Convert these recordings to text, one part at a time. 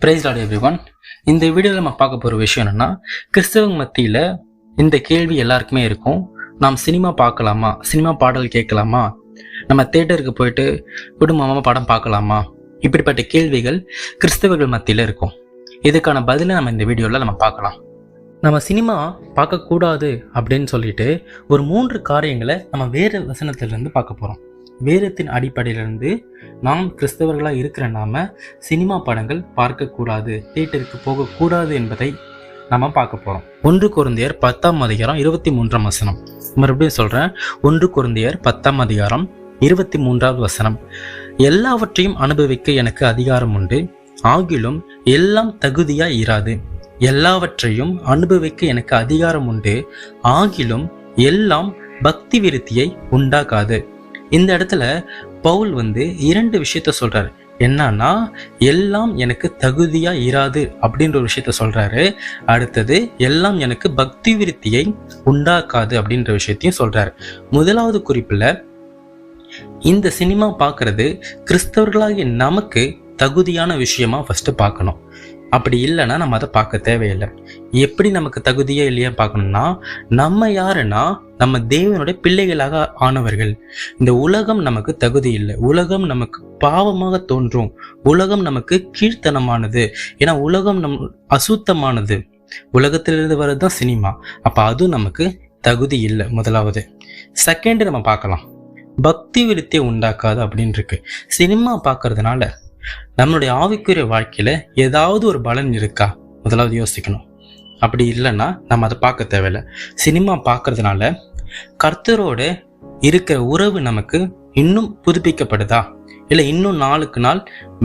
Price Lord everyone. இந்த வீடியோவில் நம்ம பார்க்க போகிற விஷயம் என்னென்னா, கிறிஸ்தவங்க மத்தியில் இந்த கேள்வி எல்லாருக்குமே இருக்கும். நாம் சினிமா பார்க்கலாமா, சினிமா பாடல் கேட்கலாமா, நம்ம தேட்டருக்கு போயிட்டு குடும்பமாக படம் பார்க்கலாமா, இப்படிப்பட்ட கேள்விகள் கிறிஸ்தவர்கள் மத்தியில் இருக்கும். இதுக்கான பதிலை நம்ம இந்த வீடியோவில் நம்ம பார்க்கலாம். நம்ம சினிமா பார்க்கக்கூடாது அப்படின்னு சொல்லிட்டு ஒரு 3 காரியங்களை நம்ம வேறு வசனத்திலிருந்து பார்க்க போகிறோம். வேதத்தின் அடிப்படையிலிருந்து நாம் கிறிஸ்தவர்களாக இருக்கிற நாம சினிமா படங்கள் பார்க்கக்கூடாது, தியேட்டருக்கு போகக்கூடாது என்பதை நம்ம பார்க்க போகிறோம். 1 கொரிந்தியர் 10ஆம் அதிகாரம் 23ஆம் வசனம். மறுபடியும் சொல்கிறேன், 1 கொரிந்தியர் 10ஆம் அதிகாரம் 23வது வசனம். எல்லாவற்றையும் அனுபவிக்க எனக்கு அதிகாரம் உண்டு, ஆகிலும் எல்லாம் தகுதியாக இராது. எல்லாவற்றையும் அனுபவிக்க எனக்கு அதிகாரம் உண்டு, ஆகிலும் எல்லாம் பக்தி விருத்தியை உண்டாக்காது. இந்த இடத்துல பவுல் 2 விஷயத்த சொல்றாரு. என்னன்னா, எல்லாம் எனக்கு தகுதியா இராது அப்படின்ற ஒரு விஷயத்த சொல்றாரு. அடுத்தது, எல்லாம் எனக்கு பக்தி விருத்தியை உண்டாக்காது அப்படின்ற விஷயத்தையும் சொல்றாரு. முதலாவது குறிப்புல இந்த சினிமா பார்க்கறது கிறிஸ்தவர்களாகிய நமக்கு தகுதியான விஷயமா ஃபர்ஸ்ட் பார்க்கணும். அப்படி இல்லைன்னா நம்ம அதை பார்க்க தேவையில்லை. எப்படி நமக்கு தகுதியே இல்லையா பார்க்கணும்னா, நம்ம யாருன்னா நம்ம தேவனுடைய பிள்ளைகளாக ஆனவர்கள். இந்த உலகம் நமக்கு தகுதி இல்லை. உலகம் நமக்கு பாவமாக தோன்றும். உலகம் நமக்கு கீழ்த்தனமானது. ஏன்னா உலகம் அசுத்தமானது. உலகத்திலிருந்து வரதுதான் சினிமா. அப்போ அதுவும் நமக்கு தகுதி இல்லை. முதலாவது. செகண்ட், நம்ம பார்க்கலாம், பக்தி விருத்தியை உண்டாக்காது அப்படின்னு இருக்கு. சினிமா பார்க்கறதுனால நம்மளுடைய ஆவிக்குரிய வாழ்க்கையில ஏதாவது ஒரு பலன் இருக்கா முதலாவது யோசிக்கணும். அப்படி இல்லைன்னா நம்ம அதை பார்க்க தேவையில்லை. சினிமா பார்க்கறதுனால கர்த்தரோட இருக்கிற உறவு நமக்கு இன்னும் புதுப்பிக்கப்படுதா, இல்லை இன்னும் நாளுக்கு நாள்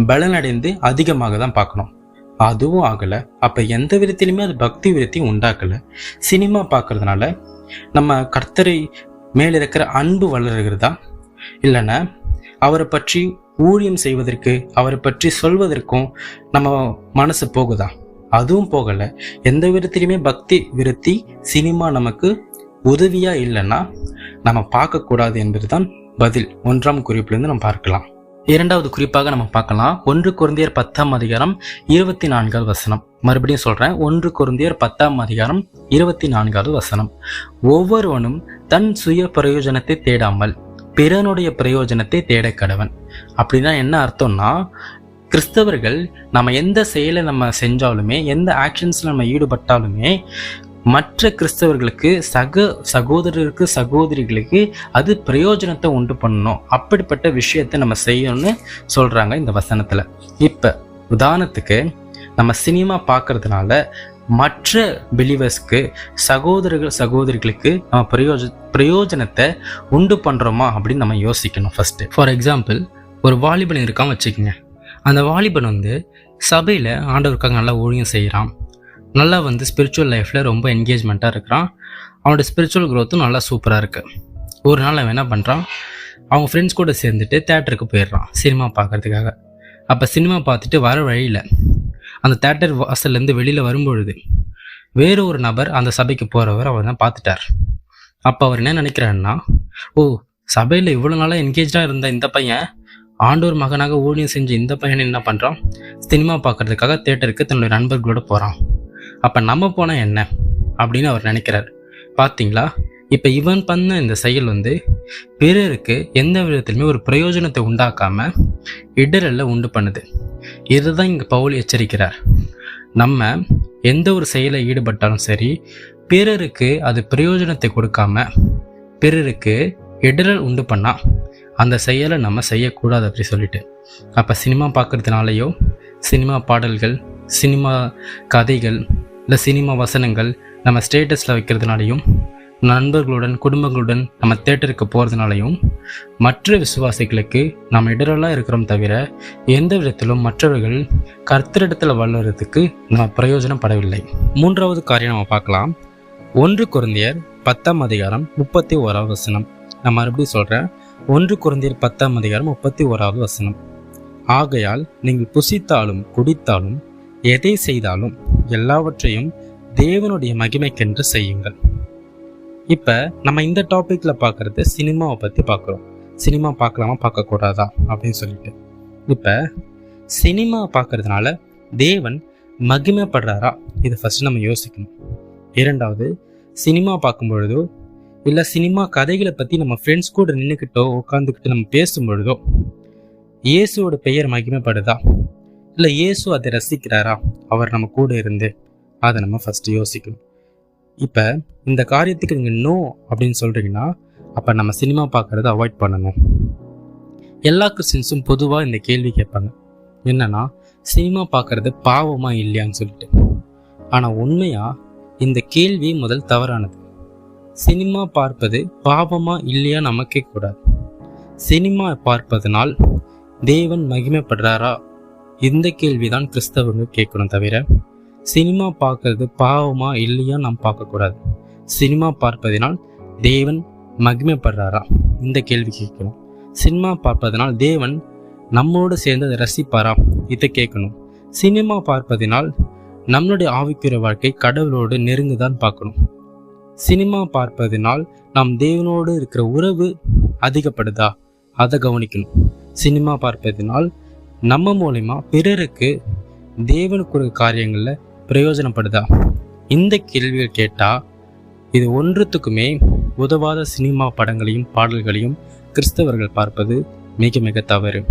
பலனடைந்து அதிகமாக தான் பார்க்கணும். அதுவும் ஆகலை. அப்போ எந்த விதத்திலுமே அது பக்தி விருத்தி உண்டாக்கலை. சினிமா பார்க்கறதுனால நம்ம கர்த்தரை மேல் இருக்கிற அன்பு வளர்கிறதா, இல்லைன்னா அவரை பற்றி ஊழியம் செய்வதற்கு, அவரை பற்றி சொல்வதற்கும் நம்ம மனசு போகுதா? அதுவும் போகலை. எந்த விதத்திலுமே பக்தி விருத்தி சினிமா நமக்கு உதவியா இல்லைன்னா நம்ம பார்க்கக்கூடாது என்பது தான் பதில். 1ஆம் குறிப்பிலிருந்து நம்ம பார்க்கலாம். 2வது குறிப்பாக நம்ம பார்க்கலாம், 1 கொரிந்தியர் 10ஆம் அதிகாரம் 24வது வசனம். மறுபடியும் சொல்றேன், 1 கொரிந்தியர் 10ஆம் அதிகாரம் 24வது வசனம். ஒவ்வொருவனும் தன் சுய பிரயோஜனத்தை தேடாமல் பிறனுடைய பிரயோஜனத்தை தேட கடவன். அப்படின்னா என்ன அர்த்தம்னா, கிறிஸ்தவர்கள் நம்ம எந்த செயலை நம்ம செஞ்சாலுமே, எந்த ஆக்ஷன்ஸ்ல நம்ம ஈடுபட்டாலுமே மற்ற கிறிஸ்தவர்களுக்கு, சகோதரருக்கு, சகோதரிகளுக்கு அது பிரயோஜனத்தை உண்டு பண்ணணும். அப்படிப்பட்ட விஷயத்தை நம்ம செய்யணும்னு சொல்றாங்க இந்த வசனத்துல. இப்ப உதாரணத்துக்கு, நம்ம சினிமா பார்க்கறதுனால மற்ற பிலீவர்ஸ்க்கு, சகோதரிகளுக்கு நம்ம பிரயோஜனத்தை உண்டு பண்ணுறோமா அப்படின்னு நம்ம யோசிக்கணும் ஃபர்ஸ்ட். ஃபார் எக்ஸாம்பிள், ஒரு வாலிபன் இருக்கான் வச்சுக்கோங்க. அந்த வாலிபன் சபையில் ஆண்டவருக்காக நல்லா ஊழியம் செய்கிறான். நல்லா ஸ்பிரிச்சுவல் லைஃப்பில் ரொம்ப என்கேஜ்மெண்ட்டாக இருக்கிறான். அவனோட ஸ்பிரிச்சுவல் க்ரோத்தும் நல்லா சூப்பராக இருக்குது. ஒரு நாள் அவன் என்ன பண்ணுறான், அவங்க ஃப்ரெண்ட்ஸ் கூட சேர்ந்துட்டு தேட்டருக்கு போயிடுறான் சினிமா பார்க்குறதுக்காக. அப்போ சினிமா பார்த்துட்டு வர வழியில் அந்த தேட்டர் வாசல்லேருந்து வெளியில் வரும்பொழுது வேறு ஒரு நபர் அந்த சபைக்கு போகிறவர் அவர் தான் பார்த்துட்டார். அப்போ அவர் என்ன நினைக்கிறாருன்னா, ஓ, சபையில் இவ்வளோ நாளாக என்கேஜாக இருந்த இந்த பையன், ஆண்டோர் மகனாக ஊழியம் செஞ்ச இந்த பையன் என்ன பண்ணுறான், சினிமா பார்க்கறதுக்காக தேட்டருக்கு தன்னுடைய நண்பர்களோட போகிறான். அப்போ நம்ம போனால் என்ன அப்படின்னு அவர் நினைக்கிறார். பார்த்தீங்களா, இப்போ இவன் பண்ண இந்த செயல் பிறருக்கு எந்த விதத்திலுமே ஒரு பிரயோஜனத்தை உண்டாக்காம இடரல்ல உண்டு பண்ணுது. இதுதான் இங்கே பவுல் எச்சரிக்கிறார். நம்ம எந்த ஒரு செயலை ஈடுபட்டாலும் சரி, பிறருக்கு அது பிரயோஜனத்தை கொடுக்காம பிறருக்கு இடரல் உண்டு பண்ணா அந்த செயலை நம்ம செய்யக்கூடாது அப்படி சொல்லிட்டு. அப்போ சினிமா பார்க்கறதுனாலையோ, சினிமா பாடல்கள், சினிமா கதைகள், இல்லை சினிமா வசனங்கள் நம்ம ஸ்டேட்டஸில் வைக்கிறதுனாலையும், நண்பர்களுடன், குடும்பங்களுடன் நம்ம தேட்டருக்கு போகிறதுனாலையும் மற்ற விசுவாசிகளுக்கு நம்ம இடரெல்லாம் இருக்கிறோம் தவிர எந்த விதத்திலும் மற்றவர்கள் கர்த்தரிடத்தில் வளர்கிறதுக்கு நம்ம பிரயோஜனப்படவில்லை. 3வது காரியம் நம்ம பார்க்கலாம், 1 கொரிந்தியர் 10ஆம் அதிகாரம் 31வது வசனம். நான் மறுபடியும் சொல்கிறேன், 1 கொரிந்தியர் 10ஆம் அதிகாரம் 31வது வசனம். ஆகையால் நீங்கள் புசித்தாலும் குடித்தாலும் எதை செய்தாலும் எல்லாவற்றையும் தேவனுடைய மகிமைக்கென்று செய்யுங்கள். இப்போ நம்ம இந்த டாப்பிக்கில் பார்க்குறது சினிமாவை பற்றி பார்க்குறோம். சினிமா பார்க்கலாமா பார்க்கக்கூடாதா அப்படின்னு சொல்லிட்டு. இப்போ சினிமா பார்க்கறதுனால தேவன் மகிமைப்படுறாரா? இதை ஃபர்ஸ்ட் நம்ம யோசிக்கணும். இரண்டாவது, சினிமா பார்க்கும் பொழுதோ இல்லை சினிமா கதைகளை பற்றி நம்ம ஃப்ரெண்ட்ஸ் கூட நின்றுக்கிட்டோ உட்காந்துக்கிட்டு நம்ம பேசும் பொழுதோ இயேசுவோட பெயர் மகிமைப்படுதா? இல்லை இயேசு அதை ரசிக்கிறாரா? அவர் நம்ம கூட இருந்து அதை நம்ம ஃபர்ஸ்ட் யோசிக்கணும். இப்போ இந்த காரியத்துக்கு நீங்கள் நோ அப்படின்னு சொல்கிறீங்கன்னா அப்போ நம்ம சினிமா பார்க்குறத அவாய்ட் பண்ணணும். எல்லா கிறிஸ்டின்ஸும் பொதுவாக இந்த கேள்வி கேட்பாங்க, என்னன்னா சினிமா பார்க்குறது பாவமா இல்லையான்னு சொல்லிட்டு. ஆனால் உண்மையாக இந்த கேள்வி முதல் தவறானது. சினிமா பார்ப்பது பாவமா இல்லையா நம்ம கேட்கக்கூடாது. சினிமா பார்ப்பதனால் தேவன் மகிமைப்படுறாரா? இந்த கேள்விதான் கிறிஸ்தவங்க கேட்கணும். தவிர சினிமா பார்க்கறது பாவமா இல்லையா நாம் பார்க்கக்கூடாது. சினிமா பார்ப்பதினால் தேவன் மகிமைப்படுறாரா? இந்த கேள்வி கேட்கணும். சினிமா பார்ப்பதனால் தேவன் நம்மோடு சேர்ந்து அதை ரசிப்பாரா? இதை கேட்கணும். சினிமா பார்ப்பதினால் நம்மளுடைய ஆவிக்குரிய வாழ்க்கை கடவுளோடு நெருங்குதான் பார்க்கணும். சினிமா பார்ப்பதினால் நாம் தேவனோடு இருக்கிற உறவு அதிகப்படுதா? அதை கவனிக்கணும். சினிமா பார்ப்பதினால் நம்ம மூலமா பிறருக்கு தேவனுக்குரிய காரியங்களில் பிரயோஜனப்படுதா? இந்த கேள்விகள் கேட்டால் இது ஒன்றுத்துக்குமே உதவாத சினிமா படங்களையும் பாடல்களையும் கிறிஸ்தவர்கள் பார்ப்பது மிக மிக தவறு.